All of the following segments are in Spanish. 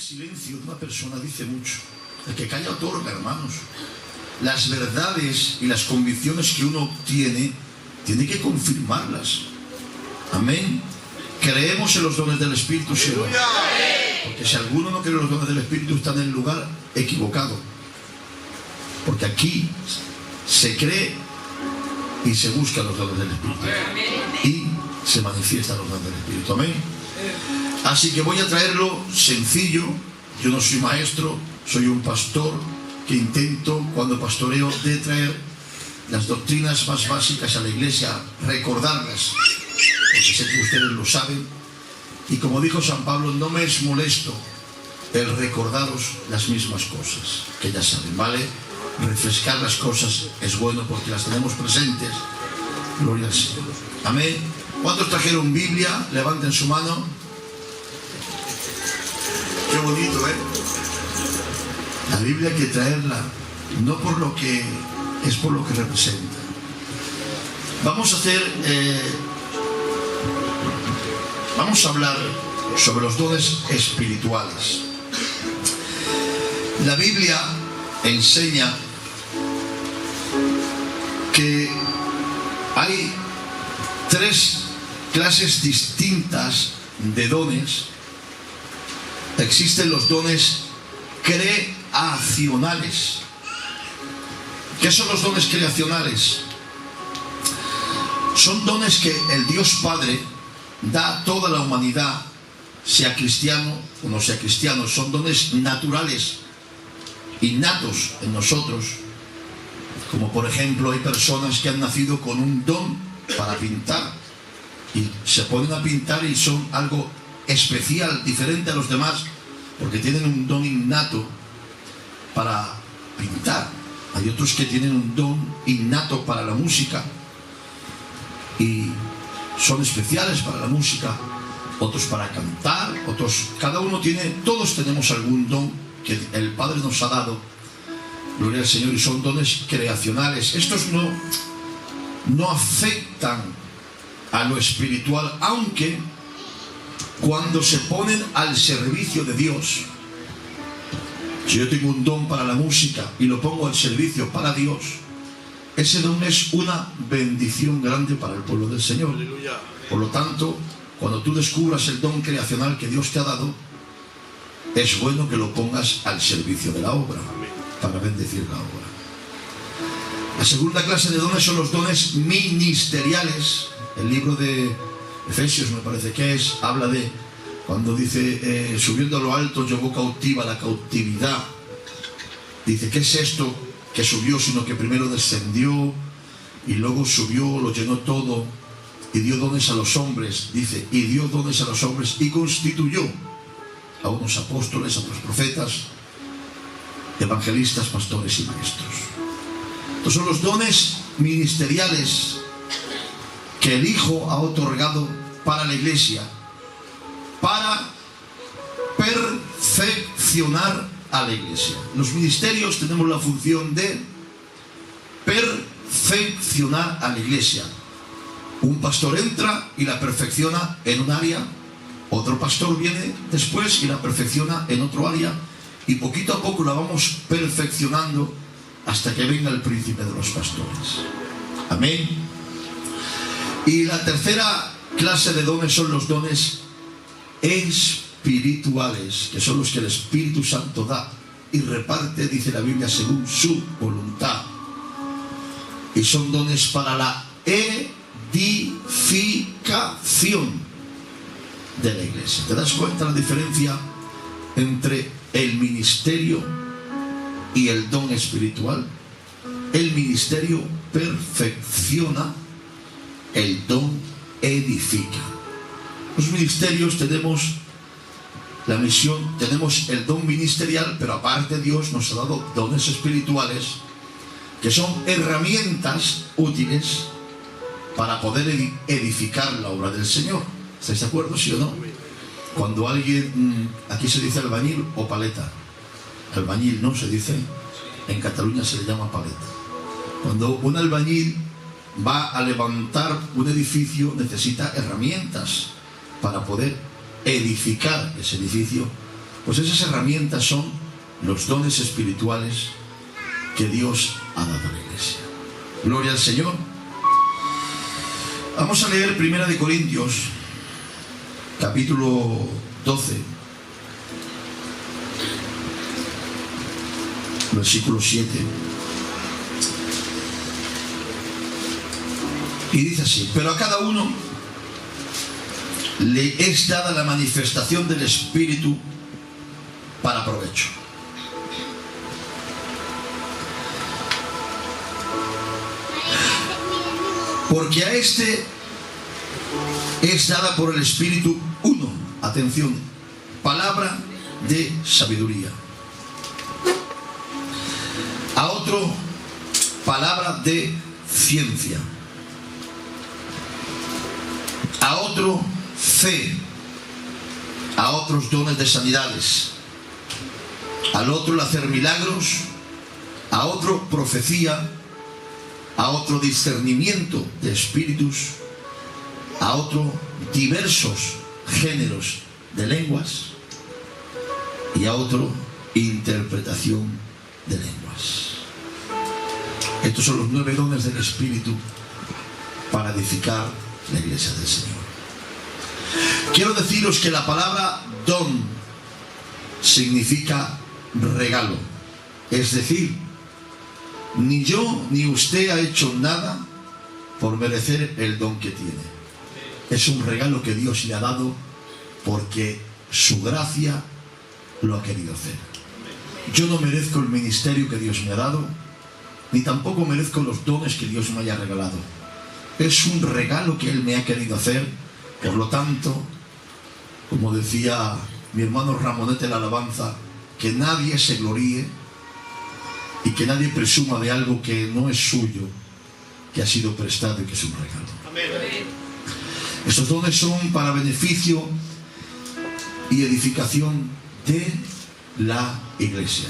silencio de una persona dice mucho. El que calla otorga, hermanos. Las verdades y las convicciones que uno tiene que confirmarlas. Amén. Creemos en los dones del Espíritu, ¿sí o no? Porque si alguno no cree en los dones del Espíritu, está en el lugar equivocado. Porque aquí se cree y se buscan los dones del Espíritu. Y se manifiestan los dones del Espíritu. Amén. Así que voy a traerlo sencillo. Yo no soy maestro, soy un pastor que intento, cuando pastoreo, de traer las doctrinas más básicas a la iglesia, recordarlas, porque sé que ustedes lo saben. Y como dijo San Pablo, no me es molesto el recordaros las mismas cosas que ya saben, ¿vale? Refrescar las cosas es bueno porque las tenemos presentes. Gloria al Señor. Amén. ¿Cuántos trajeron Biblia? Levanten su mano. Qué bonito, ¿eh? La Biblia hay que traerla, no por lo que es, por lo que representa. Vamos a hablar sobre los dones espirituales. La Biblia enseña que hay tres clases distintas de dones. Existen los dones creacionales. ¿Qué son los dones creacionales? Son dones que el Dios Padre da a toda la humanidad, sea cristiano o no sea cristiano. Son dones naturales, innatos en nosotros. Como por ejemplo, hay personas que han nacido con un don para pintar y se ponen a pintar y son algo especial, diferente a los demás, porque tienen un don innato para pintar. Hay otros que tienen un don innato para la música y son especiales para la música, otros para cantar, otros, cada uno tiene, todos tenemos algún don que el Padre nos ha dado, gloria al Señor, y son dones creacionales. Estos no afectan a lo espiritual, aunque cuando se ponen al servicio de Dios. Si yo tengo un don para la música y lo pongo al servicio para Dios, ese don es una bendición grande para el pueblo del Señor. Por lo tanto, cuando tú descubras el don creacional que Dios te ha dado, es bueno que lo pongas al servicio de la obra, para bendecir la obra. La segunda clase de dones son los dones ministeriales. El libro de Efesios, me parece que es, habla de cuando dice subiendo a lo alto llevó cautiva la cautividad. Dice, ¿qué es esto que subió? Sino que primero descendió y luego subió, lo llenó todo y dio dones a los hombres. Dice, y dio dones a los hombres y constituyó a unos apóstoles, a otros profetas, evangelistas, pastores y maestros. Estos son los dones ministeriales que el Hijo ha otorgado para la iglesia, para perfeccionar a la iglesia. Los ministerios tenemos la función de perfeccionar a la iglesia. Un pastor entra y la perfecciona en un área, otro pastor viene después y la perfecciona en otro área, y poquito a poco la vamos perfeccionando hasta que venga el príncipe de los pastores. Amén. Y la tercera clase de dones son los dones espirituales, que son los que el Espíritu Santo da y reparte, dice la Biblia, según su voluntad. Y son dones para la edificación de la iglesia. ¿Te das cuenta la diferencia entre el ministerio y el don espiritual? El ministerio perfecciona, el don edifica. Los ministerios tenemos la misión, tenemos el don ministerial, pero aparte Dios nos ha dado dones espirituales que son herramientas útiles para poder edificar la obra del Señor. ¿Estáis de acuerdo, sí o no? Cuando alguien, aquí se dice albañil o paleta. Albañil no se dice, en Cataluña se le llama paleta. Cuando un albañil va a levantar un edificio, necesita herramientas para poder edificar ese edificio Pues esas herramientas son los dones espirituales que Dios ha dado a la iglesia. Gloria al Señor. Vamos a leer 1 Corintios, capítulo 12, versículo 7. Y dice así: pero a cada uno le es dada la manifestación del Espíritu para provecho. Porque a este es dada por el Espíritu uno, atención, palabra de sabiduría. A otro, palabra de ciencia. A otro, fe. A otros, dones de sanidades. Al otro, el hacer milagros. A otro, profecía. A otro, discernimiento de espíritus. A otro, diversos géneros de lenguas. Y a otro, interpretación de lenguas. Estos son los 9 dones del Espíritu para edificar la iglesia del Señor. Quiero deciros que la palabra don significa regalo. Es decir, ni yo ni usted ha hecho nada por merecer el don que tiene. Es un regalo que Dios le ha dado porque su gracia lo ha querido hacer. Yo no merezco el ministerio que Dios me ha dado, ni tampoco merezco los dones que Dios me haya regalado. Es un regalo que Él me ha querido hacer. Por lo tanto, como decía mi hermano Ramonete en la alabanza, que nadie se gloríe y que nadie presuma de algo que no es suyo, que ha sido prestado y que es un regalo. Amén. Estos dones son para beneficio y edificación de la iglesia.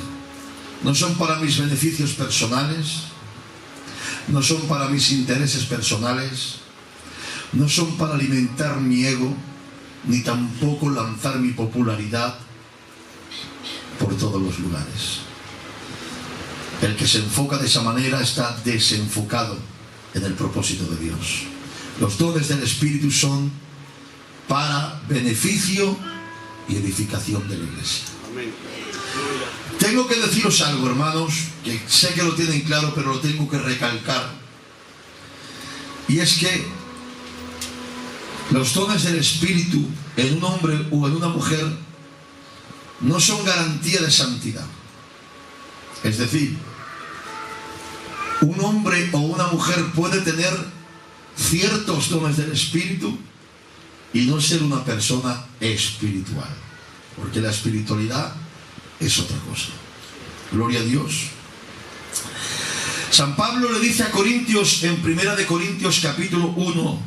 No son para mis beneficios personales, no son para mis intereses personales, no son para alimentar mi ego, ni tampoco lanzar mi popularidad por todos los lugares. El que se enfoca de esa manera está desenfocado en el propósito de Dios. Los dones del Espíritu son para beneficio y edificación de la iglesia. Amén. Tengo que deciros algo, hermanos, que sé que lo tienen claro, pero lo tengo que recalcar. Y es que los dones del Espíritu en un hombre o en una mujer no son garantía de santidad. Es decir, un hombre o una mujer puede tener ciertos dones del Espíritu y no ser una persona espiritual, porque la espiritualidad es otra cosa. Gloria a Dios. San Pablo le dice a Corintios en 1 Corintios capítulo 1,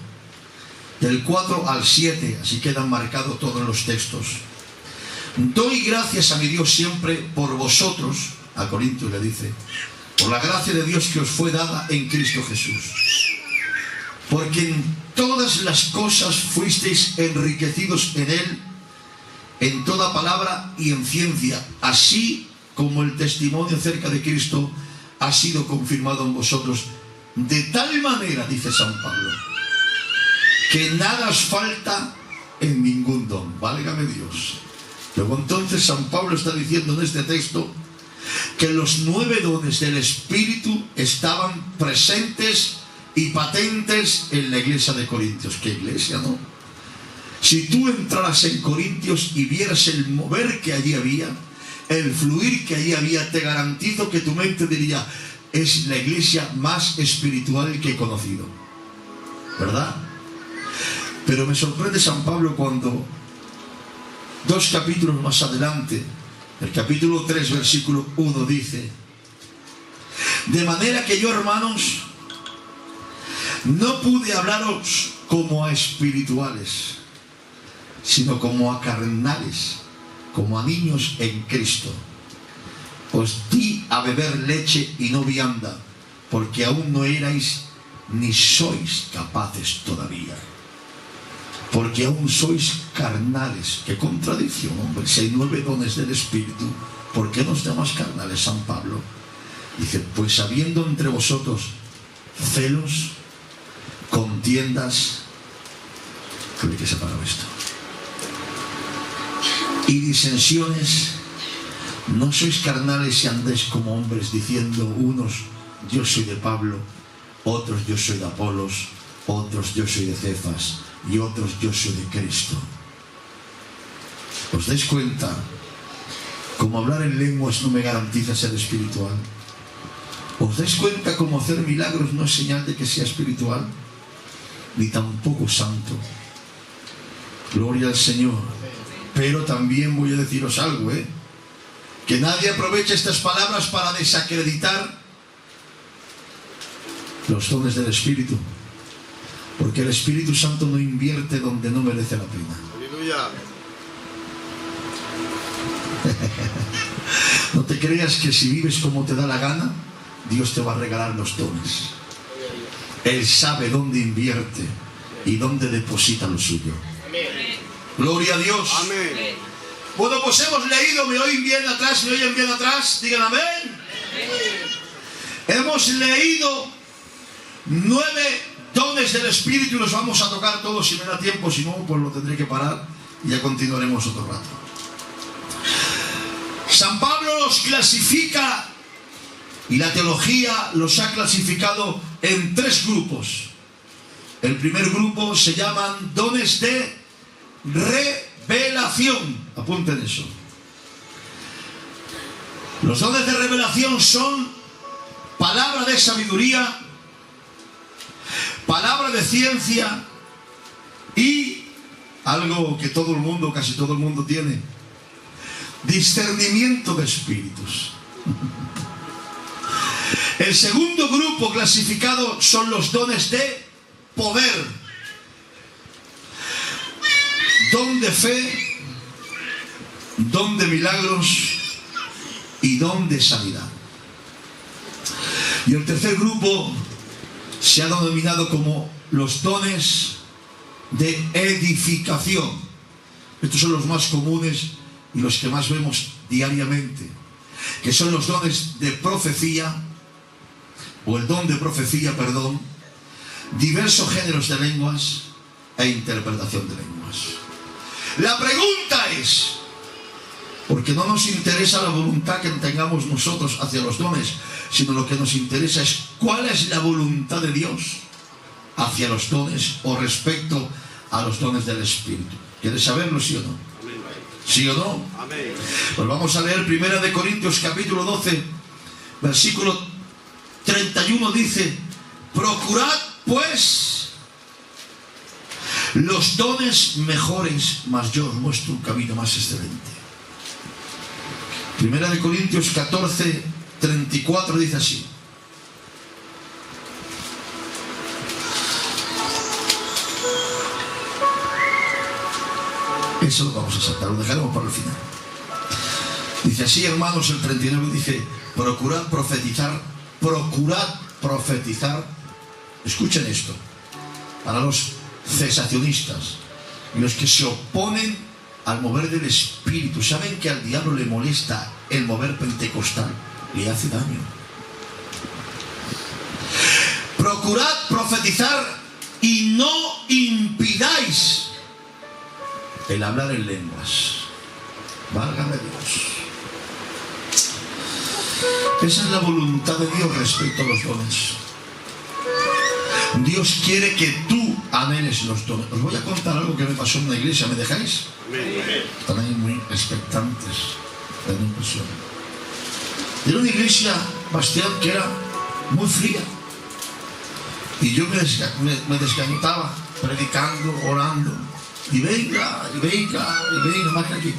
del 4 al 7, así quedan marcados todos los textos: doy gracias a mi Dios siempre por vosotros, a Corintios le dice, por la gracia de Dios que os fue dada en Cristo Jesús, porque en todas las cosas fuisteis enriquecidos en Él, en toda palabra y en ciencia, así como el testimonio acerca de Cristo ha sido confirmado en vosotros, de tal manera, dice San Pablo, que nada os falta en ningún don. Válgame Dios. Luego entonces San Pablo está diciendo en este texto que los 9 dones del Espíritu estaban presentes y patentes en la iglesia de Corintios. ¿Qué iglesia, no? Si tú entraras en Corintios y vieras el mover que allí había, el fluir que allí había, te garantizo que tu mente diría: es la iglesia más espiritual que he conocido. ¿Verdad? Pero me sorprende San Pablo cuando 2 capítulos más adelante, el capítulo 3, versículo 1 dice: de manera que yo, hermanos, no pude hablaros como a espirituales, sino como a carnales, como a niños en Cristo. Os di a beber leche y no vianda, porque aún no erais ni sois capaces todavía. porque aún sois carnales. Qué contradicción, hombre. Si hay 9 dones del Espíritu, ¿por qué nos llamas carnales, San Pablo? Dice, pues habiendo entre vosotros celos, contiendas, ¿de qué se ha parado esto? Y disensiones, no sois carnales y andéis como hombres, diciendo unos, yo soy de Pablo, otros, yo soy de Apolos, otros, yo soy de Cefas, y otros, yo soy de Cristo. ¿Os dais cuenta? Como hablar en lenguas no me garantiza ser espiritual. ¿Os dais cuenta cómo hacer milagros no es señal de que sea espiritual? Ni tampoco santo. Gloria al Señor. Pero también voy a deciros algo, que nadie aproveche estas palabras para desacreditar los dones del Espíritu, porque el Espíritu Santo no invierte donde no merece la pena. Aleluya. No te creas que si vives como te da la gana, Dios te va a regalar los dones. Él sabe dónde invierte y dónde deposita lo suyo. Amén. Gloria a Dios. Amén. Bueno, pues hemos leído, ¿me oyen bien atrás? ¿Me oyen bien atrás? Digan amén. Hemos leído 9 dones del Espíritu y los vamos a tocar todos si me da tiempo, si no, pues lo tendré que parar y ya continuaremos otro rato. San Pablo los clasifica y la teología los ha clasificado en 3 grupos. El primer grupo se llaman dones de revelación. Apunten eso. Los dones de revelación son palabra de sabiduría, palabra de ciencia y algo que todo el mundo, casi todo el mundo tiene, discernimiento de espíritus. El segundo grupo clasificado son los dones de poder, don de fe, don de milagros y don de sanidad. Y el tercer grupo se ha denominado como los dones de edificación. Estos son los más comunes y los que más vemos diariamente, que son los dones de profecía, o el don de profecía, perdón, diversos géneros de lenguas e interpretación de lenguas. La pregunta es, porque no nos interesa la voluntad que tengamos nosotros hacia los dones, sino lo que nos interesa es cuál es la voluntad de Dios hacia los dones o respecto a los dones del Espíritu. ¿Quieres saberlo, sí o no? ¿Sí o no? Amén. Pues vamos a leer 1 Corintios capítulo 12, versículo 31, dice: procurad pues los dones mejores, mas yo os muestro un camino más excelente. 1 Corintios 14, 34 dice así: eso lo vamos a saltar, lo dejaremos para el final. Dice así, hermanos, el 39 dice: procurad profetizar. Escuchen esto, para los cesacionistas y los que se oponen al mover del Espíritu. Saben que al diablo le molesta el mover pentecostal, le hace daño. Procurad profetizar y no impidáis el hablar en lenguas. Válgame Dios. Esa es la voluntad de Dios respecto a los dones. Dios quiere que tú anheles los dones. Os voy a contar algo que me pasó en una iglesia, ¿me dejáis? Están ahí muy expectantes, me da impresión. Era una iglesia, Bastián, que era muy fría. Y yo me desgañotaba predicando, orando. Y venga, más que aquí.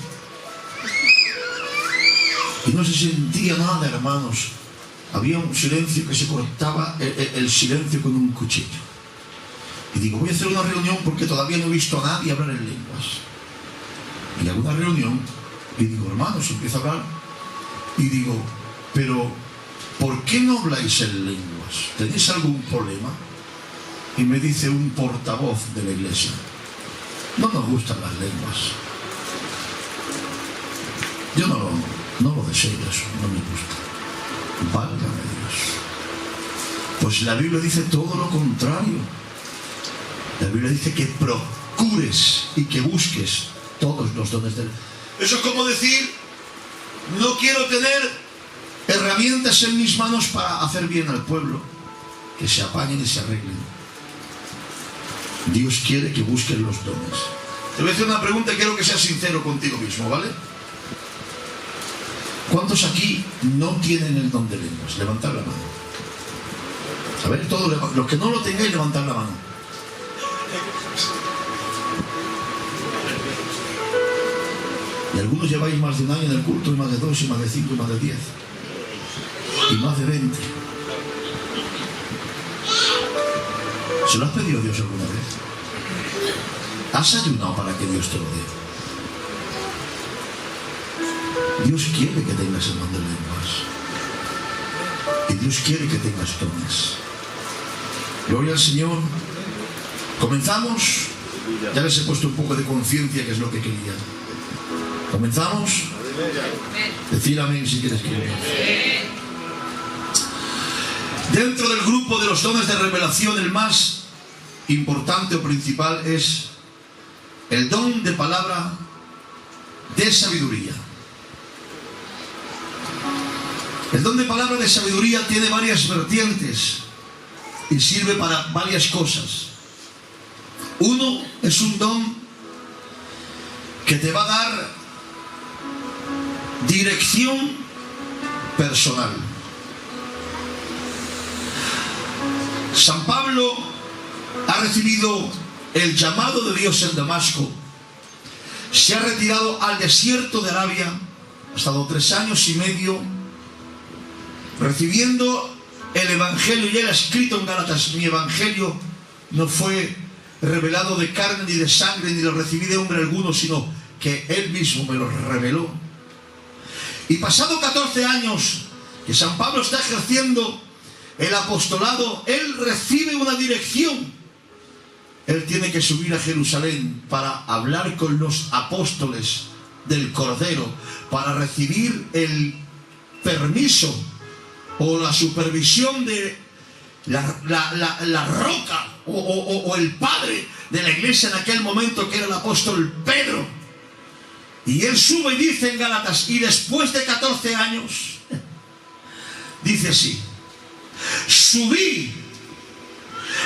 Y no se sentía nada, hermanos. Había un silencio que se cortaba el silencio con un cuchillo. Y digo, voy a hacer una reunión porque todavía no he visto a nadie hablar en lenguas. Y hago una reunión y digo, hermanos, empiezo a hablar. Y digo, pero ¿por qué no habláis en lenguas? ¿Tenéis algún problema? Y me dice un portavoz de la iglesia: No nos gustan las lenguas. Yo no lo deseo eso, no me gusta. Válgame Dios. Pues la Biblia dice todo lo contrario. La Biblia dice que procures y que busques todos los dones de Él. Eso es como decir, no quiero tener herramientas en mis manos para hacer bien al pueblo. Que se apañen y se arreglen. Dios quiere que busquen los dones. Te voy a hacer una pregunta y quiero que seas sincero contigo mismo, ¿vale? ¿Cuántos aquí no tienen el don de lenguas? Levantad la mano. A ver, todos los que no lo tengáis, levantad la mano. Y algunos lleváis más de un año en el culto, y más de 2, y más de 5, y más de 10, y más de 20. ¿Se lo has pedido a Dios alguna vez? ¿Has ayunado para que Dios te lo dé? Dios quiere que tengas el don de lenguas. Y Dios quiere que tengas dones. Gloria al Señor. Comenzamos. Ya les he puesto un poco de conciencia, que es lo que quería. ¿Comenzamos? Decir amén si quieres que lo veas. Dentro del grupo de los dones de revelación, el más importante o principal es el don de palabra de sabiduría. El don de palabra de sabiduría tiene varias vertientes y sirve para varias cosas. Uno es un don que te va a dar dirección personal. San Pablo ha recibido el llamado de Dios en Damasco. Se ha retirado al desierto de Arabia. Ha estado 3 años y medio recibiendo el Evangelio. Y él ha escrito en Gálatas: mi Evangelio no fue revelado de carne ni de sangre, ni lo recibí de hombre alguno, sino que Él mismo me lo reveló. Y pasado 14 años que San Pablo está ejerciendo el apostolado, él recibe una dirección. Él tiene que subir a Jerusalén para hablar con los apóstoles del Cordero, para recibir el permiso o la supervisión de la roca o el padre de la iglesia en aquel momento, que era el apóstol Pedro. Y él sube y dice en Gálatas: y después de 14 años, dice así: subí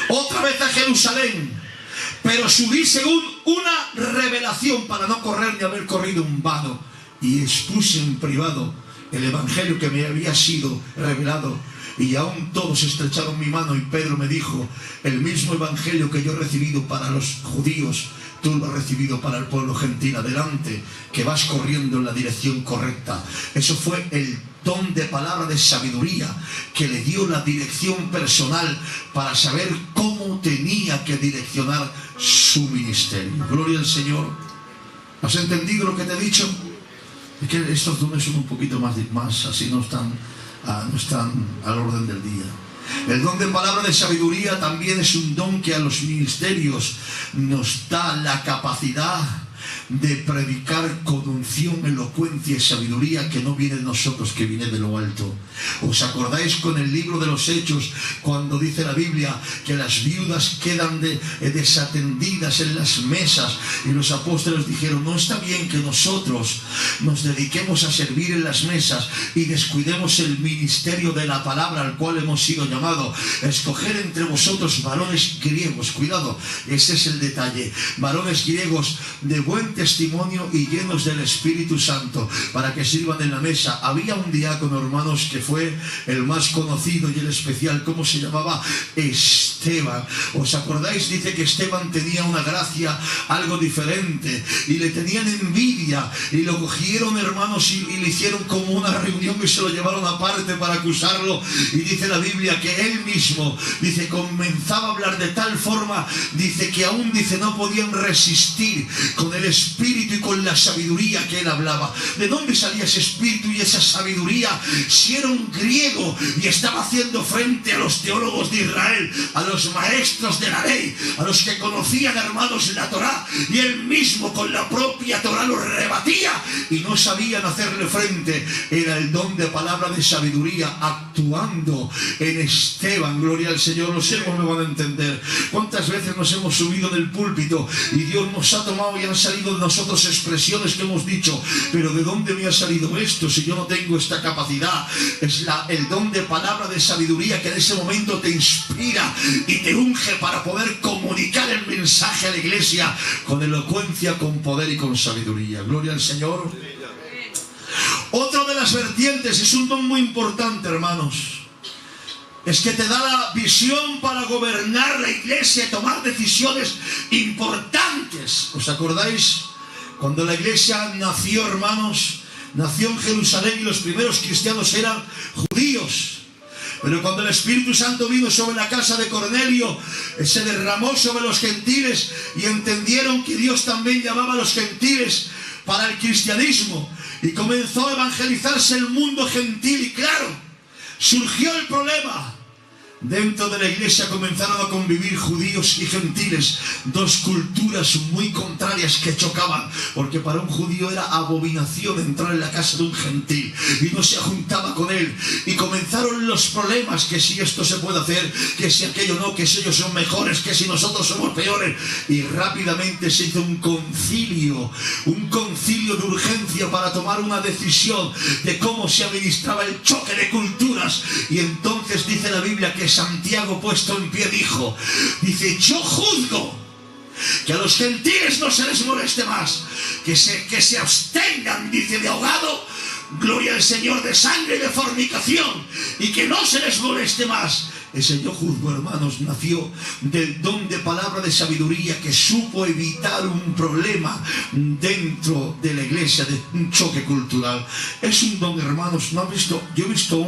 otra vez a Jerusalén, pero subí según una revelación, para no correr ni haber corrido en vano, y expuse en privado el evangelio que me había sido revelado. Y aún todos estrecharon mi mano, y Pedro me dijo: el mismo evangelio que yo he recibido para los judíos, tú lo has recibido para el pueblo gentil. Adelante, que vas corriendo en la dirección correcta. Eso fue el don de palabra de sabiduría que le dio la dirección personal para saber cómo tenía que direccionar su ministerio. Gloria al Señor. ¿Has entendido lo que te he dicho? Es que estos dones son un poquito más así, no están al orden del día. El don de palabra de sabiduría también es un don que a los ministerios nos da la capacidad de predicar con unción, elocuencia y sabiduría, que no viene de nosotros, que viene de lo alto. ¿Os acordáis con el libro de los Hechos, cuando dice la Biblia que las viudas quedan desatendidas en las mesas, y los apóstoles dijeron: no está bien que nosotros nos dediquemos a servir en las mesas y descuidemos el ministerio de la palabra al cual hemos sido llamados? Escoger entre vosotros varones griegos, cuidado, ese es el detalle, varones griegos de buen testimonio y llenos del Espíritu Santo, para que sirvan en la mesa. Había un diácono, hermanos, que fue el más conocido y el especial. ¿Cómo se llamaba? Esteban. ¿Os acordáis? Dice que Esteban tenía una gracia algo diferente, y le tenían envidia, y lo cogieron, hermanos, y le hicieron como una reunión y se lo llevaron aparte para acusarlo. Y dice la Biblia que él mismo, dice, comenzaba a hablar de tal forma, dice, que aún, dice, no podían resistir con el espíritu y con la sabiduría que él hablaba. ¿De dónde salía ese espíritu y esa sabiduría? Si era un griego y estaba haciendo frente a los teólogos de Israel, a los maestros de la ley, a los que conocían, hermanos, la Torá, y él mismo con la propia Torá los rebatía y no sabían hacerle frente. Era el don de palabra de sabiduría actuando en Esteban. Gloria al Señor. Los siervos me van a entender. ¿Cuántas veces nos hemos subido del púlpito y Dios nos ha tomado y han salido de nosotros expresiones que hemos dicho, pero ¿de dónde me ha salido esto si yo no tengo esta capacidad? Es el don de palabra de sabiduría que en ese momento te inspira y te unge para poder comunicar el mensaje a la iglesia con elocuencia, con poder y con sabiduría. Gloria al Señor. Otra de las vertientes, es un don muy importante, hermanos, es que te da la visión para gobernar la iglesia y tomar decisiones importantes. ¿Os acordáis? Cuando la iglesia nació, hermanos, nació en Jerusalén y los primeros cristianos eran judíos. Pero cuando el Espíritu Santo vino sobre la casa de Cornelio, se derramó sobre los gentiles y entendieron que Dios también llamaba a los gentiles para el cristianismo. Y comenzó a evangelizarse el mundo gentil y claro, surgió el problema. Dentro de la iglesia comenzaron a convivir judíos y gentiles, dos culturas muy contrarias que chocaban, porque para un judío era abominación entrar en la casa de un gentil y no se juntaba con él, y comenzaron los problemas, que si esto se puede hacer, que si aquello no, que si ellos son mejores, que si nosotros somos peores, y rápidamente se hizo un concilio de urgencia para tomar una decisión de cómo se administraba el choque de culturas. Y entonces dice la Biblia que Santiago, puesto en pie, dice, yo juzgo que a los gentiles no se les moleste más, que se abstengan, dice, de ahogado, gloria al Señor, de sangre y de fornicación, y que no se les moleste más. Ese yo juzgo, hermanos, nació del don de palabra de sabiduría que supo evitar un problema dentro de la iglesia, de un choque cultural. Es un don, hermanos. ¿No han visto? Yo he visto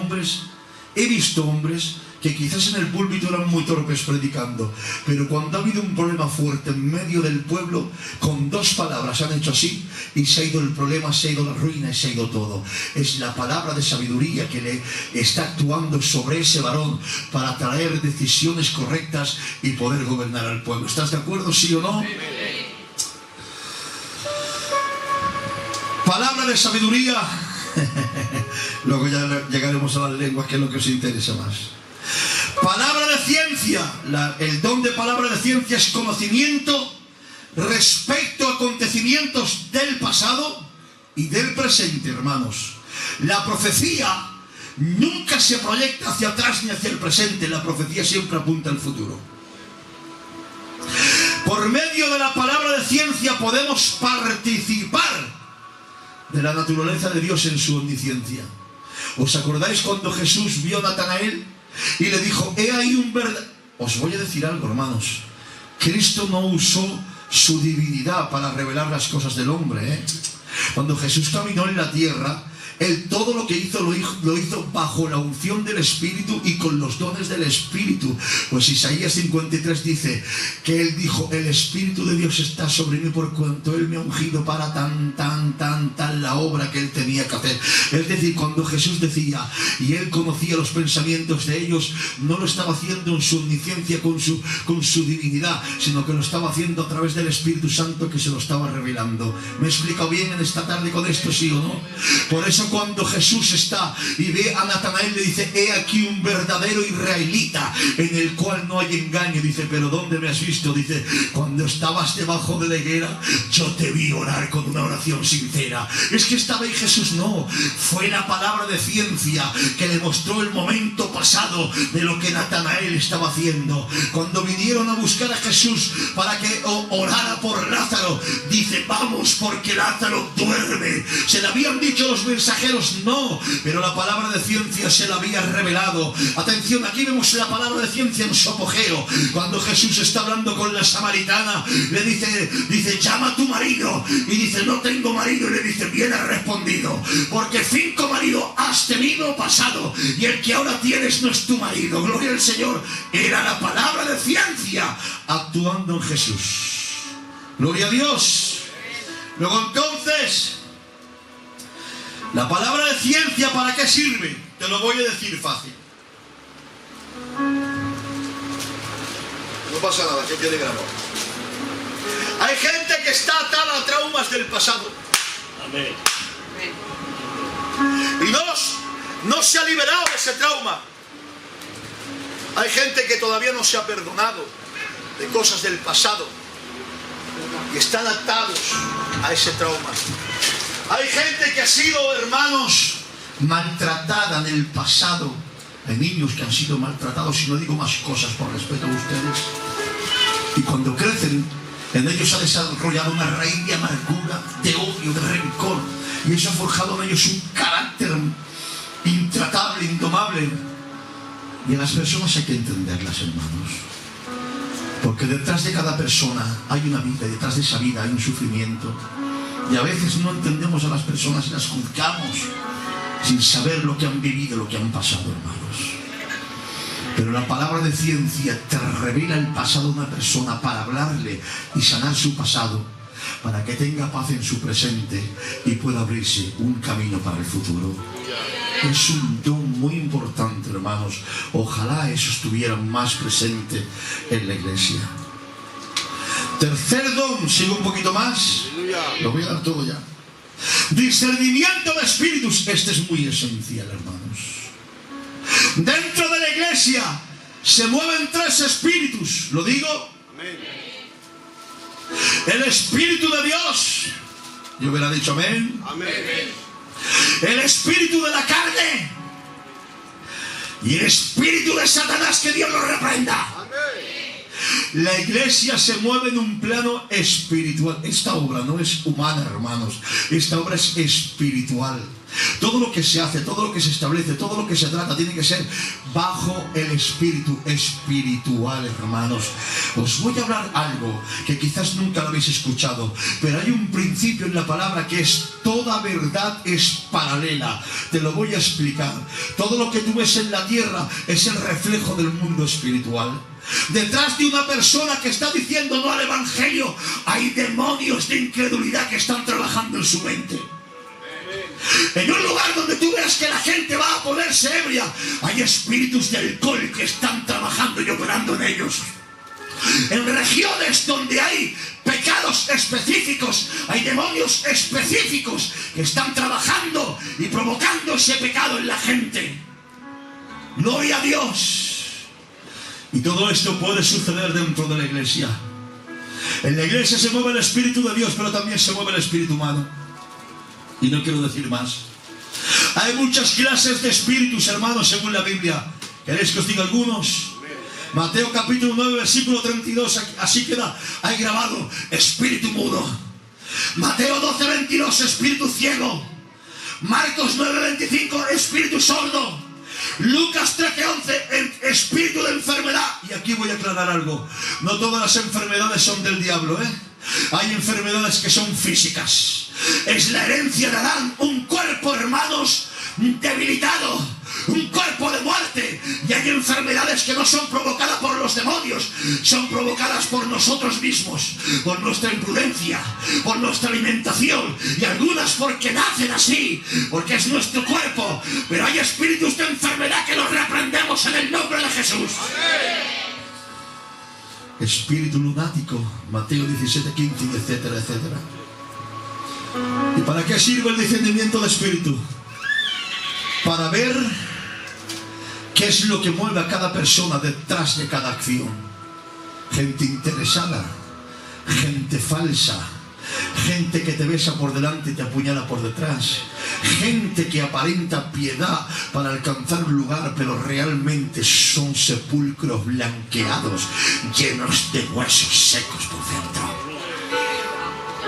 hombres que quizás en el púlpito eran muy torpes predicando, pero cuando ha habido un problema fuerte en medio del pueblo, con dos palabras han hecho así y se ha ido el problema, se ha ido la ruina y se ha ido todo. Es la palabra de sabiduría que le está actuando sobre ese varón para traer decisiones correctas y poder gobernar al pueblo. ¿Estás de acuerdo, sí o no? Palabra de sabiduría. Luego ya llegaremos a las lenguas, que es lo que os interesa más. Palabra de ciencia. El don de palabra de ciencia es conocimiento respecto a acontecimientos del pasado y del presente, hermanos. La profecía nunca se proyecta hacia atrás ni hacia el presente. La profecía siempre apunta al futuro. Por medio de la palabra de ciencia podemos participar de la naturaleza de Dios en su omnisciencia. ¿Os acordáis cuando Jesús vio a Natanael y le dijo, he ahí un verdadero? Os voy a decir algo, hermanos. Cristo no usó su divinidad para revelar las cosas del hombre, Cuando Jesús caminó en la tierra, Él todo lo que hizo lo hizo bajo la unción del Espíritu y con los dones del Espíritu. Pues Isaías 53 dice que Él dijo, el Espíritu de Dios está sobre mí por cuanto Él me ha ungido para tan la obra que Él tenía que hacer. Es decir, cuando Jesús decía y Él conocía los pensamientos de ellos, no lo estaba haciendo en su omnisciencia con su divinidad, sino que lo estaba haciendo a través del Espíritu Santo que se lo estaba revelando. ¿Me he explicado bien en esta tarde con esto, sí o no? Por eso cuando Jesús está y ve a Natanael, le dice, he aquí un verdadero israelita en el cual no hay engaño. Dice, pero ¿dónde me has visto? Dice, cuando estabas debajo de la higuera, yo te vi orar con una oración sincera. Es que estaba ahí Jesús, no, fue la palabra de ciencia que le mostró el momento pasado de lo que Natanael estaba haciendo. Cuando vinieron a buscar a Jesús para que orara por Lázaro, dice, vamos porque Lázaro duerme. Se le habían dicho los mensajeros, no, pero la palabra de ciencia se la había revelado. Atención, aquí vemos la palabra de ciencia en su apogeo. Cuando Jesús está hablando con la samaritana, le dice, llama a tu marido, y dice, no tengo marido, y le dice, bien has respondido, porque 5 maridos has tenido pasado, y el que ahora tienes no es tu marido. Gloria al Señor. Era la palabra de ciencia actuando en Jesús. Gloria a Dios. Luego entonces, la palabra de ciencia, ¿para qué sirve? Te lo voy a decir fácil. pasa nada, que quede grabado. Hay gente que está atada a traumas del pasado. Amén. Y no se ha liberado de ese trauma. Hay gente que todavía no se ha perdonado de cosas del pasado y están atados a ese trauma. Hay gente que ha sido, hermanos, maltratada en el pasado. Hay niños que han sido maltratados, y no digo más cosas por respeto a ustedes. Y cuando crecen, en ellos se ha desarrollado una raíz de amargura, de odio, de rencor. Y eso ha forjado en ellos un carácter intratable, indomable. Y a las personas hay que entenderlas, hermanos. Porque detrás de cada persona hay una vida, y detrás de esa vida hay un sufrimiento. Y a veces no entendemos a las personas y las juzgamos sin saber lo que han vivido, lo que han pasado, hermanos. Pero la palabra de ciencia te revela el pasado de una persona para hablarle y sanar su pasado, para que tenga paz en su presente y pueda abrirse un camino para el futuro. Es un don muy importante, hermanos. Ojalá eso estuviera más presente en la iglesia. Tercer don, sigo un poquito más. Lo voy a dar todo ya. Discernimiento de espíritus. Este es muy esencial, hermanos. Dentro de la iglesia se mueven tres espíritus. ¿Lo digo? Amén. El espíritu de Dios. Yo hubiera dicho amén. Amén. El espíritu de la carne y el espíritu de Satanás, que Dios lo reprenda. La iglesia se mueve en un plano espiritual. Esta obra no es humana, hermanos. Esta obra es espiritual. Todo lo que se hace, todo lo que se establece, todo lo que se trata tiene que ser bajo el espíritu espiritual, hermanos. Os voy a hablar algo que quizás nunca lo habéis escuchado, pero hay un principio en la palabra que es: toda verdad es paralela. Te lo voy a explicar. Todo lo que tú ves en la tierra es el reflejo del mundo espiritual. Detrás de una persona que está diciendo no al evangelio, hay demonios de incredulidad que están trabajando en su mente. En un lugar donde tú veas que la gente va a ponerse ebria, hay espíritus de alcohol que están trabajando y operando en ellos. En regiones donde hay pecados específicos, hay demonios específicos que están trabajando y provocando ese pecado en la gente. Gloria a Dios. Y todo esto puede suceder dentro de la iglesia. En la iglesia se mueve el espíritu de Dios, pero también se mueve el espíritu humano. Y no quiero decir más. Hay muchas clases de espíritus, hermanos, según la Biblia. ¿Queréis que os diga algunos? Mateo capítulo 9, versículo 32, así queda ahí grabado: espíritu mudo. Mateo 12, 22, espíritu ciego. Marcos 9, 25, espíritu sordo. Lucas 13, 11, espíritu de enfermedad. Y aquí voy a aclarar algo: no todas las enfermedades son del diablo, Hay enfermedades que son físicas. Es la herencia de Adán, un cuerpo, hermanos, debilitado, un cuerpo de muerte. Y hay enfermedades que no son provocadas por los demonios, son provocadas por nosotros mismos, por nuestra imprudencia, por nuestra alimentación, y algunas porque nacen así, porque es nuestro cuerpo. Pero hay espíritus de enfermedad que los reprendemos en el nombre de Jesús. Espíritu lunático, Mateo 17, 15, etcétera, etcétera. ¿Y para qué sirve el discernimiento de espíritu? Para ver qué es lo que mueve a cada persona detrás de cada acción. Gente interesada, gente falsa, gente que te besa por delante y te apuñala por detrás, gente que aparenta piedad para alcanzar un lugar, pero realmente son sepulcros blanqueados, llenos de huesos secos por dentro.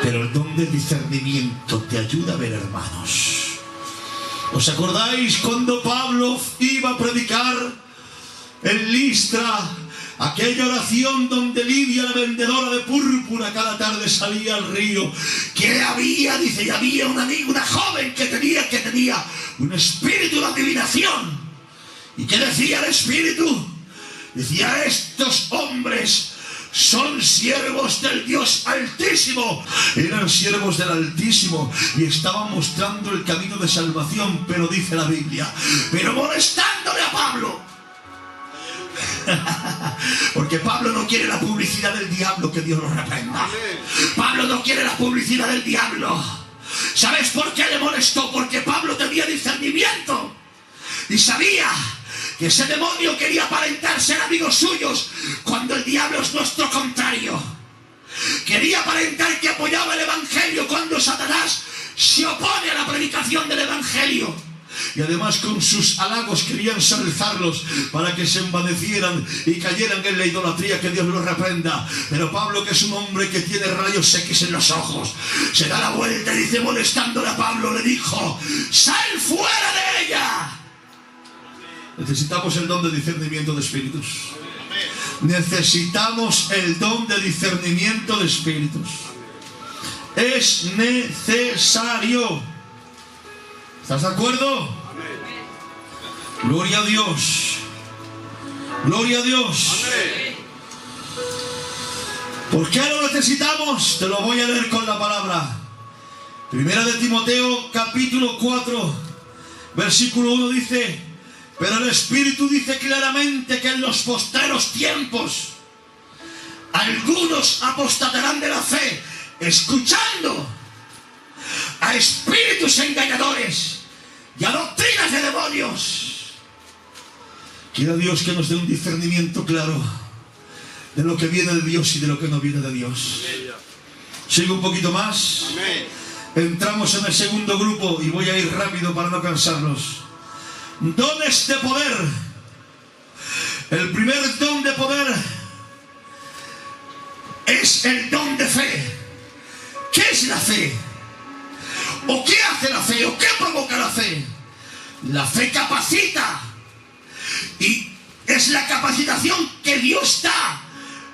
Pero el don del discernimiento te ayuda a ver, hermanos. ¿Os acordáis cuando Pablo iba a predicar en Listra? Aquella oración donde Lidia, la vendedora de púrpura, cada tarde salía al río. Que había, dice, y había una joven que tenía un espíritu de adivinación. ¿Y qué decía el espíritu? Decía: estos hombres son siervos del Dios Altísimo. Eran siervos del Altísimo y estaban mostrando el camino de salvación. Pero dice la Biblia, pero molestándole a Pablo. Porque Pablo no quiere la publicidad del diablo, que Dios lo reprenda. Pablo no quiere la publicidad del diablo. ¿Sabes por qué le molestó? Porque Pablo tenía discernimiento y sabía que ese demonio quería aparentar ser amigos suyos cuando el diablo es nuestro contrario. Quería aparentar que apoyaba el evangelio cuando Satanás se opone a la predicación del evangelio. Y además con sus halagos querían ensalzarlos para que se envanecieran y cayeran en la idolatría, que Dios los reprenda. Pero Pablo, que es un hombre que tiene rayos X en los ojos, se da la vuelta y dice, molestándole a Pablo, le dijo, ¡sal fuera de ella! Necesitamos el don de discernimiento de espíritus. Necesitamos el don de discernimiento de espíritus. Es necesario. ¿Estás de acuerdo? Gloria a Dios. Gloria a Dios. ¿Por qué lo necesitamos? Te lo voy a leer con la palabra. Primera de Timoteo, capítulo 4, versículo 1 dice: pero el Espíritu dice claramente que en los postreros tiempos algunos apostatarán de la fe, escuchando a espíritus engañadores y a doctrinas de demonios. Quiera Dios que nos dé un discernimiento claro de lo que viene de Dios y de lo que no viene de Dios. Sigo un poquito más. Entramos en el segundo grupo y voy a ir rápido para no cansarlos. Dones de poder. El primer don de poder es el don de fe. ¿Qué es la fe? ¿O qué hace la fe? ¿O qué provoca la fe? La fe capacita. Y es la capacitación que Dios da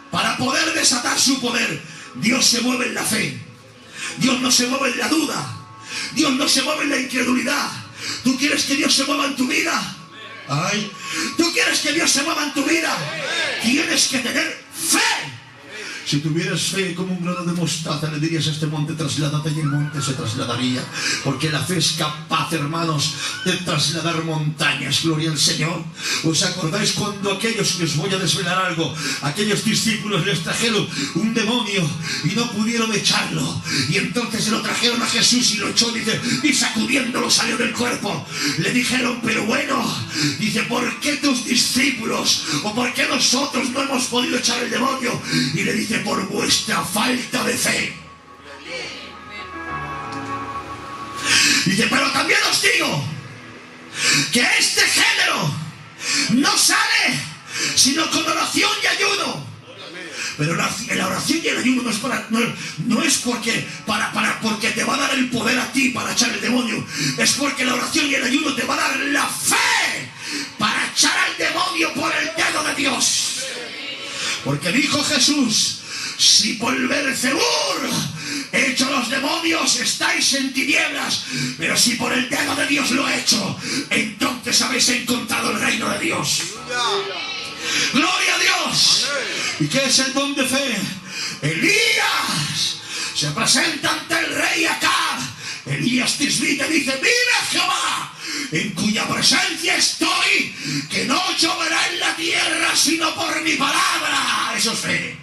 para poder desatar su poder. Dios se mueve en la fe. Dios no se mueve en la duda. Dios no se mueve en la incredulidad. ¿Tú quieres que Dios se mueva en tu vida? Ay, ¿tú quieres que Dios se mueva en tu vida? Tienes que tener fe. Si tuvieras fe como un grano de mostaza, le dirías a este monte, trasládate, y el monte se trasladaría. Porque la fe es capaz, hermanos, de trasladar montañas. Gloria al Señor. ¿Os acordáis cuando aquellos, que os voy a desvelar algo, aquellos discípulos les trajeron un demonio y no pudieron echarlo? Y entonces se lo trajeron a Jesús y lo echó, dice, y sacudiéndolo salió del cuerpo. Le dijeron, pero bueno, dice, ¿por qué tus discípulos o por qué nosotros no hemos podido echar el demonio? Y le dice, por vuestra falta de fe. Dice, pero también os digo que este género no sale sino con oración y ayuno. Pero la oración y el ayuno no es porque te va a dar el poder a ti para echar el demonio. Es porque la oración y el ayuno te va a dar la fe para echar al demonio por el dedo de Dios. Porque dijo Jesús, si por Belcebú he hecho los demonios, estáis en tinieblas, pero si por el dedo de Dios lo he hecho, entonces habéis encontrado el reino de Dios. ¡Gloria a Dios! ¿Y qué es el don de fe? Elías se presenta ante el rey Acab. Elías Tisbita dice, vive Jehová, en cuya presencia estoy, que no lloverá en la tierra sino por mi palabra. Eso es fe.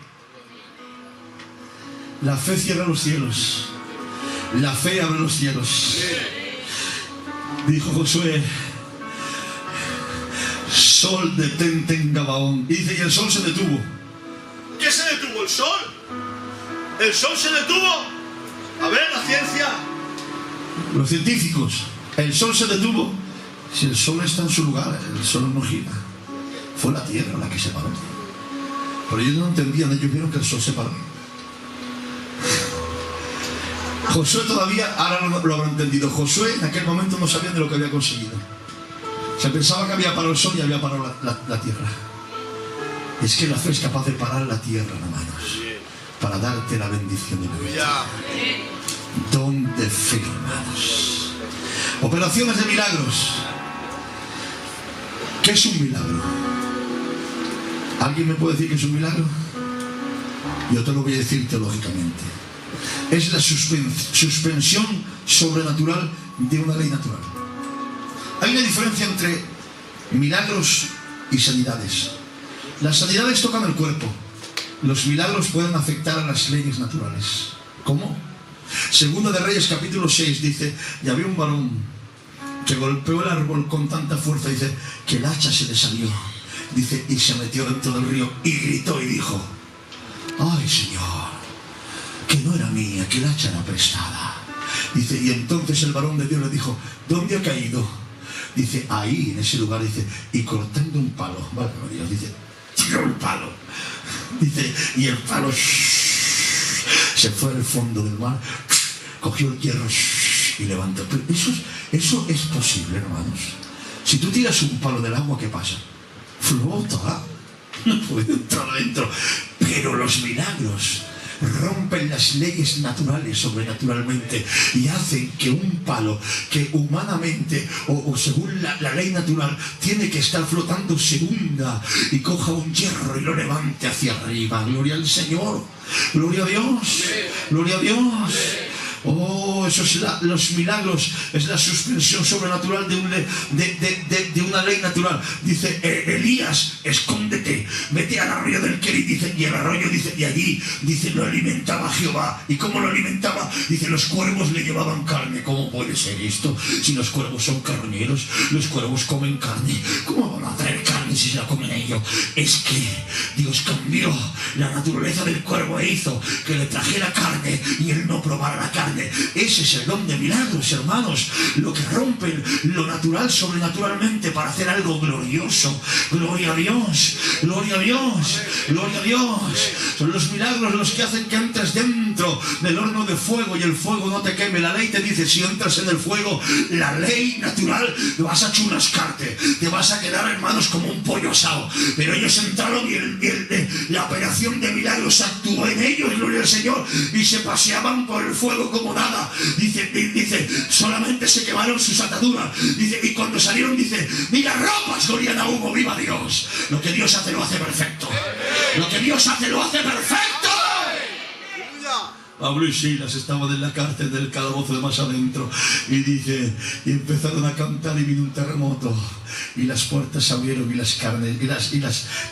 La fe cierra los cielos. La fe abre los cielos. Dijo Josué, sol detente en Gabaón. Y dice, y el sol se detuvo. ¿Qué se detuvo? ¿El sol? ¿El sol se detuvo? A ver, la ciencia. Los científicos. El sol se detuvo. Si el sol está en su lugar, el sol no gira. Fue la tierra la que se paró. Pero ellos no entendían, ellos vieron que el sol se paró. Josué todavía, ahora lo habrá entendido. Josué en aquel momento no sabía de lo que había conseguido. Se pensaba que había parado el sol y había parado la tierra. Es que la fe es capaz de parar la tierra, hermanos, para darte la bendición de la vida. Don de fe, hermanos. Operaciones de milagros. ¿Qué es un milagro? ¿Alguien me puede decir que es un milagro? Yo te lo voy a decir teológicamente. Es la suspensión sobrenatural de una ley natural. Hay una diferencia entre milagros y sanidades. Las sanidades tocan el cuerpo. Los milagros pueden afectar a las leyes naturales. ¿Cómo? Segundo de Reyes capítulo 6 dice, y había un varón que golpeó el árbol con tanta fuerza, dice, que el hacha se le salió, dice, y se metió dentro del río y gritó y dijo, ay Señor, que no era mía, que el hacha era prestada. Dice, y entonces el varón de Dios le dijo, ¿dónde ha caído? Dice, ahí, en ese lugar, dice, y cortando un palo, vale, Dios, dice, tiró el palo, dice, y el palo se fue al fondo del mar, cogió el hierro y levantó. Pero eso es posible, hermanos. Si tú tiras un palo del agua, ¿qué pasa? Flota, no puede entrar adentro. Pero los milagros rompen las leyes naturales sobrenaturalmente y hacen que un palo que humanamente o según la ley natural tiene que estar flotando se hunda y coja un hierro y lo levante hacia arriba. Gloria al Señor, gloria a Dios, gloria a Dios. Oh, eso es los milagros, es la suspensión sobrenatural de una ley natural. Dice, Elías, escóndete, vete al arroyo del Querit, dice, y el arroyo, dice, y allí, dice, lo alimentaba Jehová. ¿Y cómo lo alimentaba? Dice, los cuervos le llevaban carne. ¿Cómo puede ser esto? Si los cuervos son carroñeros, los cuervos comen carne. ¿Cómo van a traer carne si se la comen ellos? Es que Dios cambió la naturaleza del cuervo e hizo que le trajera carne y él no probara la carne. Ese es el don de milagros, hermanos, lo que rompe lo natural sobrenaturalmente para hacer algo glorioso. Gloria a Dios, gloria a Dios, gloria a Dios. Son los milagros los que hacen que entres dentro del horno de fuego y el fuego no te queme. La ley te dice, si entras en el fuego, la ley natural, vas a churrascarte, te vas a quedar, hermanos, como un pollo asado. Pero ellos entraron y la operación de milagros actuó en ellos, gloria al Señor, y se paseaban por el fuego como nada. Dice, solamente se quemaron sus ataduras. Dice, y cuando salieron, dice, mira, ropas olían a humo, viva Dios. Lo que Dios hace lo hace perfecto. Lo que Dios hace lo hace perfecto. Pablo y Silas estaban en la cárcel del calabozo de más adentro y dice, y empezaron a cantar y vino un terremoto y las puertas se abrieron y las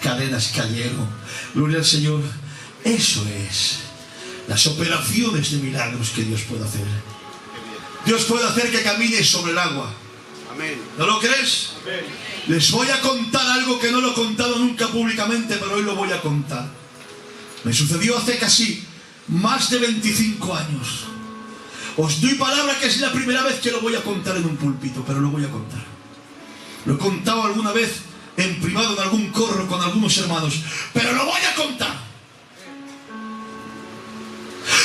cadenas cayeron. Gloria al Señor. Eso es las operaciones de milagros que Dios puede hacer. Dios puede hacer que camines sobre el agua. Amén. ¿No lo crees? Amén. Les voy a contar algo que no lo he contado nunca públicamente, pero hoy lo voy a contar. Me sucedió hace casi más de 25 años. Os doy palabra que es la primera vez que lo voy a contar en un púlpito, pero lo voy a contar. Lo he contado alguna vez en privado en algún corro con algunos hermanos, pero lo voy a contar.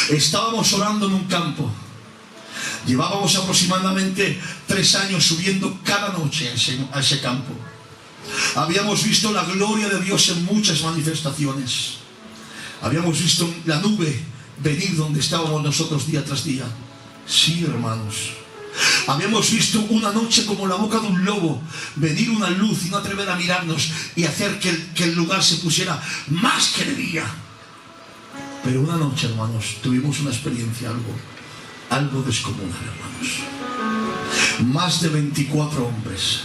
Estábamos orando en un campo. Llevábamos aproximadamente 3 años subiendo cada noche a ese campo. Habíamos visto la gloria de Dios en muchas manifestaciones. Habíamos visto la nube venir donde estábamos nosotros día tras día. Sí, hermanos. Habíamos visto una noche como la boca de un lobo, venir una luz y no atrever a mirarnos y hacer que el lugar se pusiera más que de día. Pero una noche, hermanos, tuvimos una experiencia algo descomunal, hermanos. Más de 24 hombres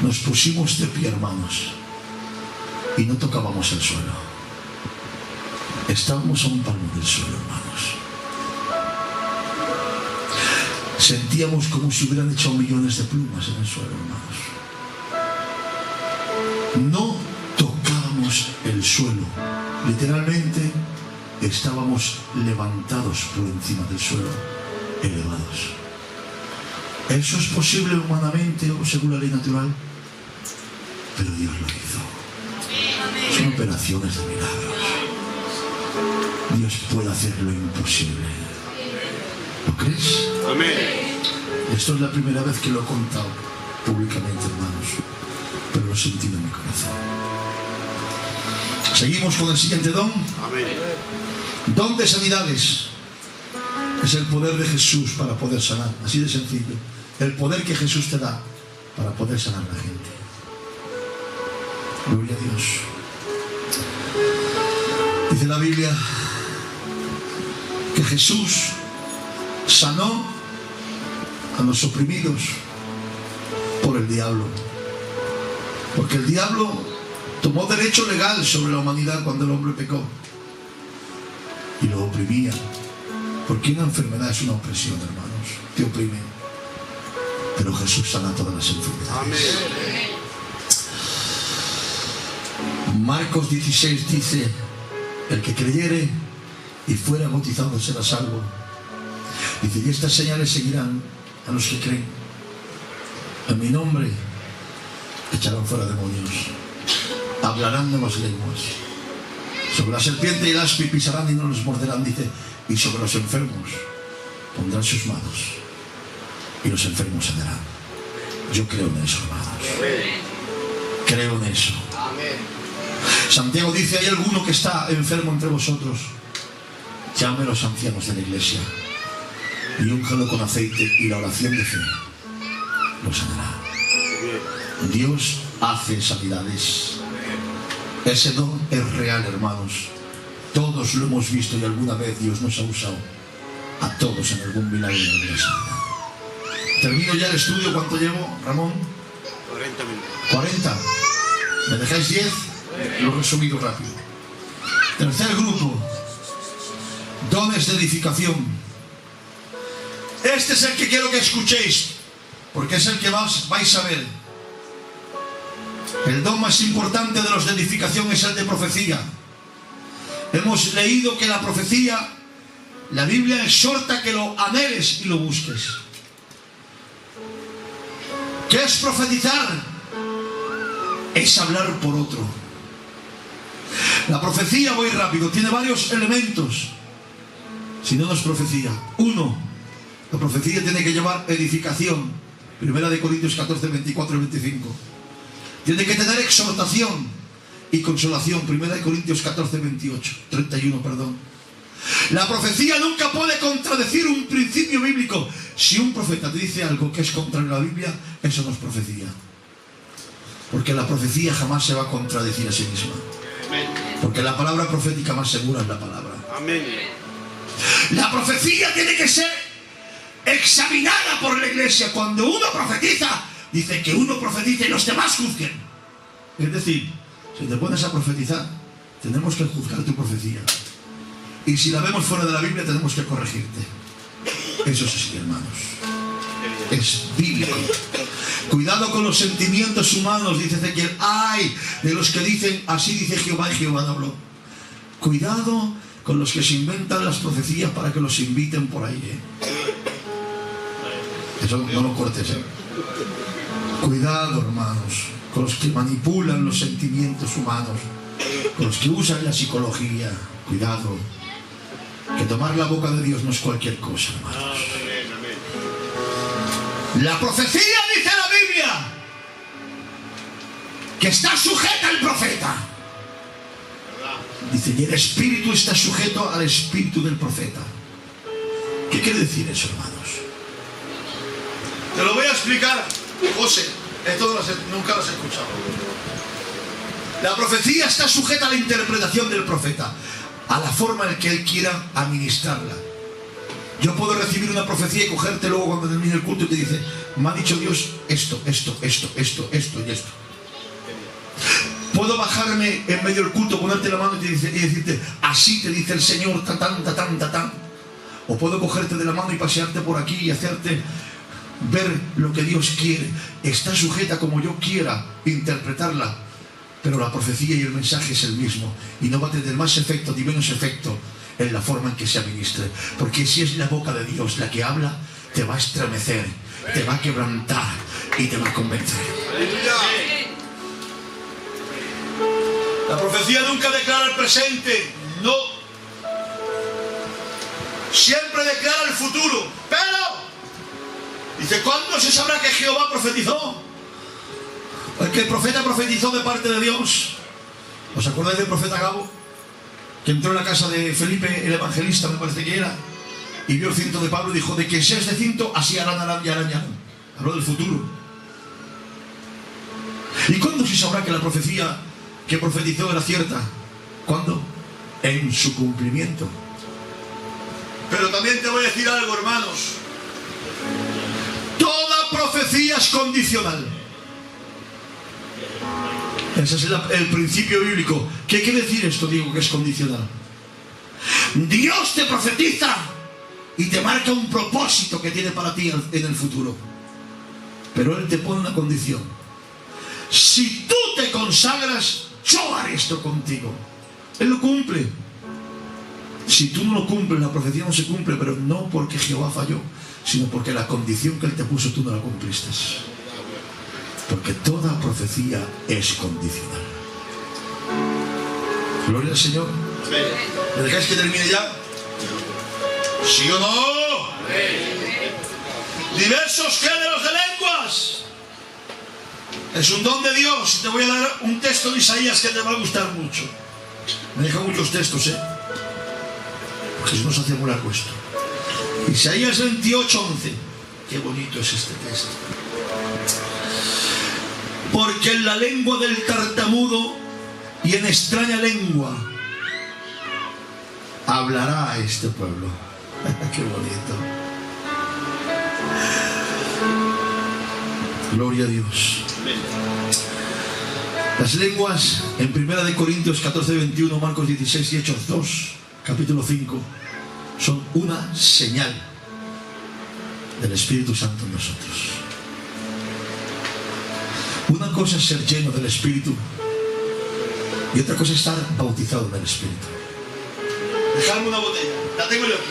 nos pusimos de pie, hermanos, y no tocábamos el suelo. Estábamos a un palmo del suelo, hermanos. Sentíamos como si hubieran echado millones de plumas en el suelo, hermanos. No tocábamos el suelo. Literalmente estábamos levantados por encima del suelo, elevados. ¿Eso es posible humanamente o según la ley natural? Pero Dios lo hizo. Son operaciones de milagros. Dios puede hacer lo imposible. ¿Lo crees? Amén. Esto es la primera vez que lo he contado públicamente, hermanos, pero lo sentí en mi corazón. Seguimos con el siguiente don. Amén. Don de sanidades. Es el poder de Jesús para poder sanar. Así de sencillo. El poder que Jesús te da para poder sanar a la gente. Gloria a Dios. Dice la Biblia que Jesús sanó a los oprimidos por el diablo. Porque el diablo Tomó derecho legal sobre la humanidad cuando el hombre pecó y lo oprimía, porque una enfermedad es una opresión, hermanos, te oprime, pero Jesús sana todas las enfermedades. Marcos 16 dice: el que creyere y fuera bautizado será salvo. Dice: y estas señales seguirán a los que creen. En mi nombre echarán fuera demonios, hablarán nuevas lenguas, sobre la serpiente y el aspi pisarán y no los morderán. Dice: y sobre los enfermos pondrán sus manos y los enfermos sanarán. Yo creo en eso, hermanos. Creo en eso. Santiago dice: hay alguno que está enfermo entre vosotros, llame a los ancianos de la iglesia y úngelo con aceite, y la oración de fe lo sanará. Dios hace sanidades. Ese don es real, hermanos. Todos lo hemos visto y alguna vez Dios nos ha usado a todos en algún milagro de la iglesia. Termino ya el estudio. ¿Cuánto llevo, Ramón? 40 minutos. 40. ¿Me dejáis 10? Lo he resumido rápido. Tercer grupo: dones de edificación. Este es el que quiero que escuchéis, porque es el que vais a ver. El don más importante de los de edificación es el de profecía. Hemos leído que la profecía, la Biblia exhorta que lo anheles y lo busques. ¿Qué es profetizar? Es hablar por otro. La profecía, voy rápido, tiene varios elementos. Si no, no es profecía. Uno, la profecía tiene que llevar edificación. Primera de Corintios 14, 24 y 25. Tiene que tener exhortación y consolación. Primera de Corintios 14, 31, perdón. La profecía nunca puede contradecir un principio bíblico. Si un profeta te dice algo que es contrario a la Biblia, eso no es profecía. Porque la profecía jamás se va a contradecir a sí misma. Porque la palabra profética más segura es la palabra. Amén. La profecía tiene que ser examinada por la iglesia. Cuando uno profetiza, dice que uno profetiza y los demás juzguen. Es decir, si te pones a profetizar, tenemos que juzgar tu profecía. Y si la vemos fuera de la Biblia, tenemos que corregirte. Eso es así, hermanos. Es bíblico. Cuidado con los sentimientos humanos, dice Ezequiel. Ay de los que dicen: así dice Jehová, y Jehová no habló. Cuidado con los que se inventan las profecías para que los inviten por ahí. Eso no lo cortes. Cuidado, hermanos, con los que manipulan los sentimientos humanos, con los que usan la psicología. Cuidado, que tomar la boca de Dios no es cualquier cosa, hermanos. La profecía, dice la Biblia, que está sujeta al profeta. Dice: y el espíritu está sujeto al espíritu del profeta. ¿Qué quiere decir eso, hermanos? Te lo voy a explicar, José. Esto nunca lo has escuchado. La profecía está sujeta a la interpretación del profeta, a la forma en que él quiera administrarla. Yo puedo recibir una profecía y cogerte luego cuando termine el culto y te dice: me ha dicho Dios esto y esto. Puedo bajarme en medio del culto, ponerte la mano y decirte: así te dice el Señor, tatán. O puedo cogerte de la mano y pasearte por aquí y hacerte ver lo que Dios quiere. Está sujeta como yo quiera interpretarla, pero la profecía y el mensaje es el mismo, y no va a tener más efecto ni menos efecto en la forma en que se administre. Porque si es la boca de Dios la que habla, te va a estremecer, te va a quebrantar y te va a convencer. La profecía nunca declara el presente, no. Siempre declara el futuro. Pero dice: ¿cuándo se sabrá que Jehová profetizó? Porque el profeta profetizó de parte de Dios. ¿Os acordáis del profeta Gabo? Que entró en la casa de Felipe el evangelista, me parece que era, y vio el cinto de Pablo y dijo: de que sea este cinto, así harán y harán. Habló del futuro. ¿Y cuándo se sabrá que la profecía que profetizó era cierta? ¿Cuándo? En su cumplimiento. Pero también te voy a decir algo, hermanos. Toda profecía es condicional. Ese es el principio bíblico. ¿Qué quiere decir esto? Digo que es condicional. Dios te profetiza y te marca un propósito que tiene para ti en el futuro. Pero Él te pone una condición. Si tú te consagras, yo haré esto contigo. Él lo cumple. Si tú no lo cumples, la profecía no se cumple, pero no porque Jehová falló, sino porque la condición que Él te puso tú no la cumpliste. Porque toda profecía es condicional. Gloria al Señor. ¿Me dejáis que termine ya? ¿Sí o no? Diversos géneros de lenguas. Es un don de Dios. Y te voy a dar un texto de Isaías que te va a gustar mucho. Me deja muchos textos, porque si no se hace muy largo esto. Isaías 28:11. Qué bonito es este texto. Porque en la lengua del tartamudo y en extraña lengua hablará a este pueblo. Qué bonito. Gloria a Dios. Las lenguas en 1 Corintios 14:21, Marcos 16 y Hechos 2, capítulo 5, son una señal del Espíritu Santo en nosotros. Una cosa es ser lleno del Espíritu y otra cosa es estar bautizado en el Espíritu. Dejadme una botella, la tengo yo aquí.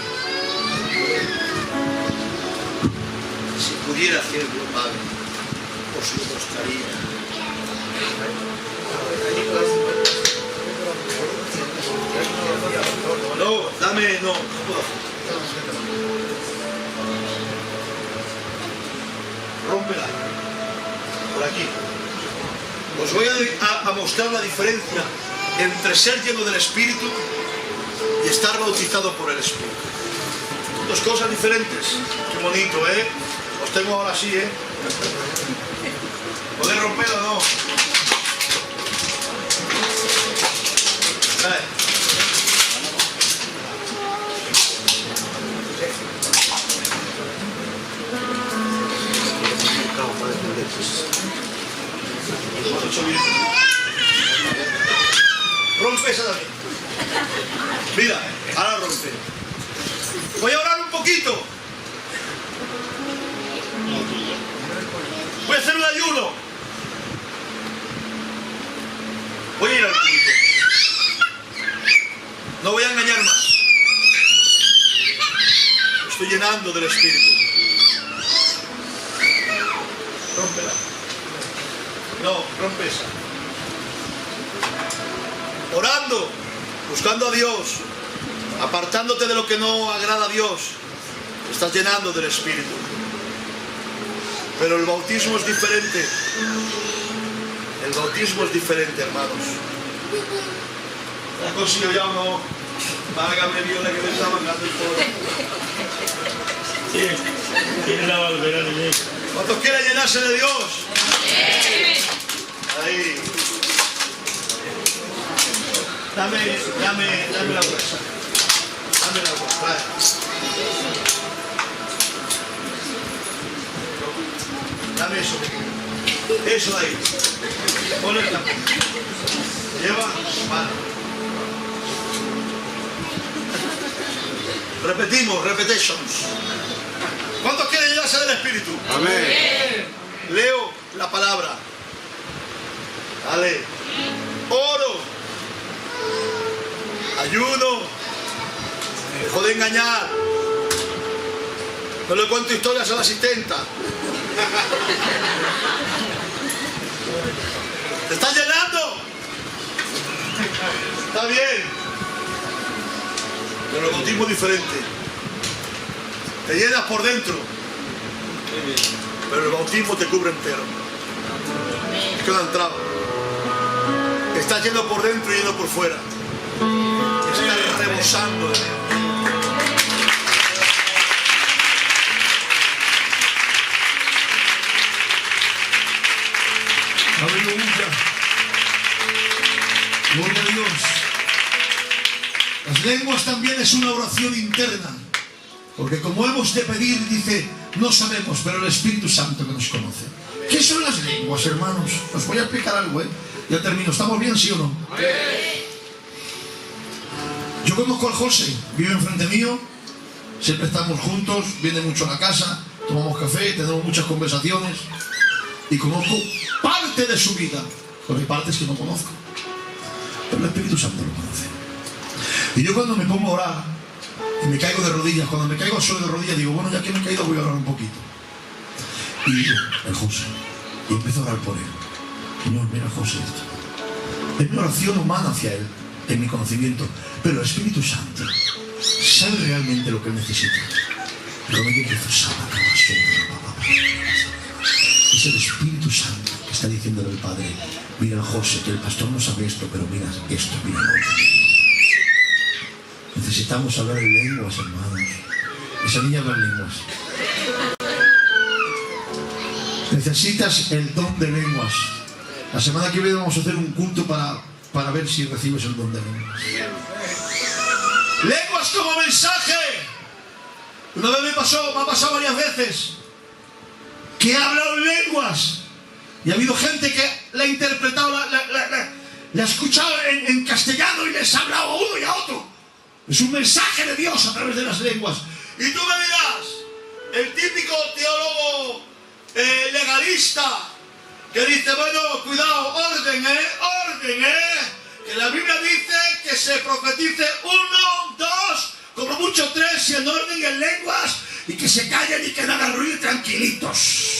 Si pudiera hacerlo, Padre, os lo mostraría. No, dame, no puedo hacer. Rómpela. Por aquí. Os voy a mostrar la diferencia entre ser lleno del Espíritu y estar bautizado por el Espíritu. Dos cosas diferentes. Qué bonito, Os tengo ahora así, ¿Poder romperlo o no? Vale. Rompe esa también. Mira, ahora rompe. Voy a orar un poquito. Voy a hacer un ayuno. Voy a ir al culto. No voy a engañar más. Me estoy llenando del Espíritu. Rómpela. No, rompe esa. Orando, buscando a Dios, apartándote de lo que no agrada a Dios, te estás llenando del Espíritu. Pero el bautismo es diferente. El bautismo es diferente, hermanos. La consigo ya o no. Válgame Dios, la que me está mandando el todo. Sí, tiene la valvera de Dios. ¿Cuántos quieren llenarse de Dios? Ahí. Dame la bolsa. Dame la bolsa. Vale. Dame eso. Eso de ahí. Ponle el tapón. Lleva. Vale. Repetimos, repetitions. ¿Cuántos quieren llenarse del Espíritu? Amén. Leo la palabra. Dale. Oro. Ayuno. Dejo de engañar. No le cuento historias a la asistenta. ¿Te estás llenando? Está bien. Pero el bautismo es diferente. Te llenas por dentro. Pero el bautismo te cubre entero. Es que no ha entrado. Estás lleno por dentro y lleno por fuera. Estás rebosando de Dios. Aleluya. Gloria a Dios. Las lenguas también es una oración interna. Porque como hemos de pedir, dice, no sabemos, pero el Espíritu Santo que nos conoce. ¿Qué son las lenguas, hermanos? Os voy a explicar algo, Ya termino. ¿Estamos bien, sí o no? Yo conozco al José, vive enfrente mío, siempre estamos juntos, viene mucho a la casa, tomamos café, tenemos muchas conversaciones y conozco parte de su vida, porque hay partes que no conozco, pero el Espíritu Santo lo conoce. Y yo cuando me pongo a orar y me caigo de rodillas, cuando me caigo al suelo de rodillas, digo, bueno, ya que me he caído voy a orar un poquito. Y digo, el José, y empiezo a orar por él. Señor, mira José esto. Es mi oración humana hacia él, en mi conocimiento, pero el Espíritu Santo sabe realmente lo que él necesita. Pero me dice, es el Espíritu Santo que está diciéndole al Padre, mira José, que el pastor no sabe esto, pero mira esto, mira lo otro. Necesitamos hablar en lenguas, hermanos. Esa niña habla en lenguas. Necesitas el don de lenguas. La semana que viene vamos a hacer un culto para ver si recibes el don de lenguas. Lenguas como mensaje. Una vez me ha pasado varias veces, que he hablado en lenguas y ha habido gente que la ha interpretado, la ha escuchado en castellano y les ha hablado a uno y a otro. Es un mensaje de Dios a través de las lenguas. Y tú me dirás, el típico teólogo legalista que dice, bueno, cuidado, orden, que la Biblia dice que se profetice 1, 2, como mucho 3, y en orden y en lenguas, y que se callen y que no hagan ruido tranquilitos.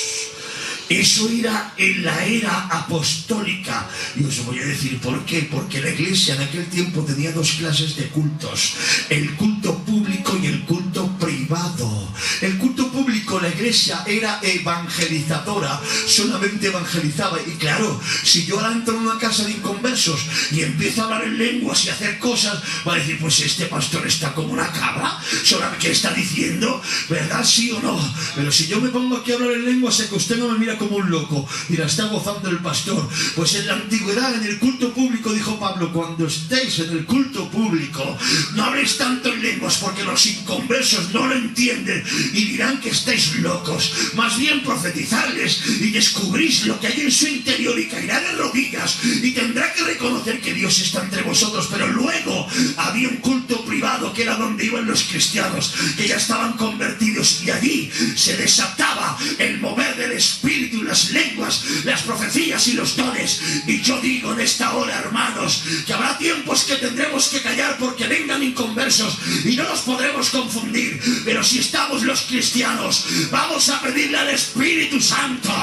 Eso era en la era apostólica. Y os voy a decir por qué. Porque la iglesia en aquel tiempo tenía dos clases de cultos: el culto público y el culto privado. El culto público, la iglesia era evangelizadora, solamente evangelizaba. Y claro, si yo ahora entro en una casa de inconversos y empiezo a hablar en lenguas y a hacer cosas, va a decir, pues este pastor está como una cabra, ¿sabe qué está diciendo? ¿Verdad? ¿Sí o no? Pero si yo me pongo aquí a hablar en lenguas, sé que usted no me mira como un loco, dirá, está gozando el pastor. Pues en la antigüedad, en el culto público, dijo Pablo, cuando estéis en el culto público, no habléis tanto en lenguas, porque los inconversos no lo entienden y dirán que estáis locos. Más bien profetizarles y descubrís lo que hay en su interior, y caerá de rodillas y tendrá que reconocer que Dios está entre vosotros. Pero luego había un culto privado, que era donde iban los cristianos que ya estaban convertidos, y allí se desataba el mover del Espíritu, las lenguas, las profecías y los dones. Y yo digo en esta hora, hermanos, que habrá tiempos que tendremos que callar porque vengan inconversos y no los podremos confundir. Pero si estamos los cristianos, vamos a pedirle al Espíritu Santo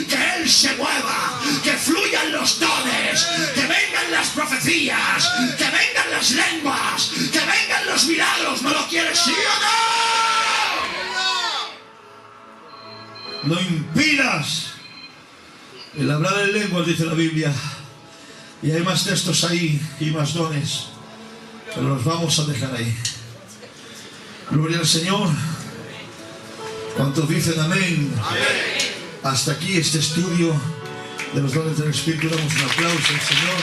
que Él se mueva, que fluyan los dones, que vengan las profecías, que vengan las lenguas, que vengan los milagros. ¿No lo quieres, sí o no? No impidas el hablar en lenguas, dice la Biblia. Y hay más textos ahí y más dones, pero los vamos a dejar ahí. Gloria al Señor. ¿Cuántos dicen amén? Hasta aquí este estudio de los dones del Espíritu. Damos un aplauso al Señor.